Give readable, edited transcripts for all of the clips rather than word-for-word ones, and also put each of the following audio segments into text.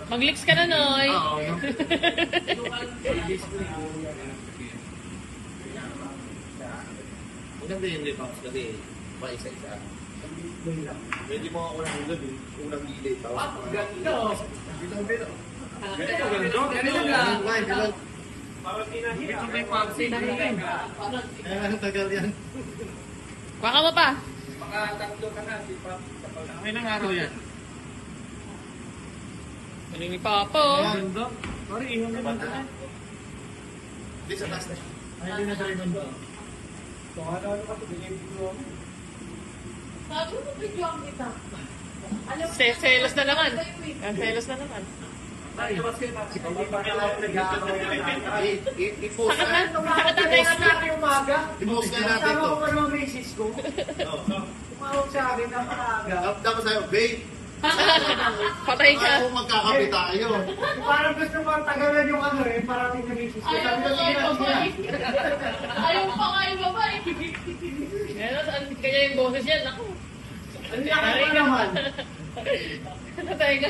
Mag-licks ka na, Noy. Oo. Maganda yung lipops kasi pa isa-isa. Pwede mo ako unang ulad eh. Unang gilid. Ganda. Bilang-bilang. Ganito lang. Parang tinahira. Ito may pagsin. Ang tagal yan. Baka mo pa. Baka tatlo ka na. May nang araw yan. Galing ni Papa, oh. Ganda. Pari, iwan na lang. Hindi, sa taas na. Ay, hindi na tayo ganda. So, ano ka ito? Binibigyan mo. Sabi mo, bigyan kita. Alam mo, Selos na naman. Selos na naman. I-post Sakit na. na. Sakit na, guys. natin umaga. I-post na natin Kasama to. ko pa naman misis ko. Tumawag sa akin na maaga. Dapat sa'yo, babe. Patay ka. Ako magkakapit tayo. Parang gusto mo tagalan yung ano eh. Parating na misis ko. ayaw mo nga yung babae. Ayaw pa nga yung babae. Pero saan kaya yung boses yan? Ako. Ang laki pa naman. Patay ka.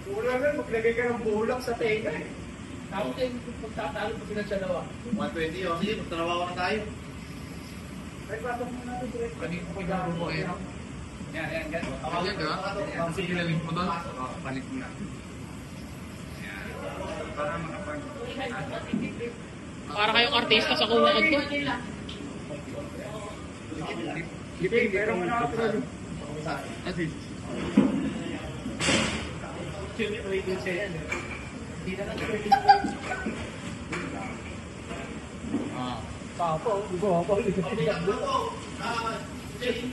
Wala na, maglagay ka ng bulak sa tenga eh. Tapos yung pagtatalo pa sila sa dalawa. 120 oh. Sige, magtrabaho na tayo. Ay, patok mo natin direct. Kanina ko yung mo eh. Yan, yan, yan. Ayan, di ba? Kasi ilalim mo doon, balik mo na. Para makapag... Para kayong artista sa kumukod ko. Okay, pero mo na ako. Ati. Waiting siya yan eh. Hindi na lang Ah. Papa, di ba? Papa, Okay, Jay.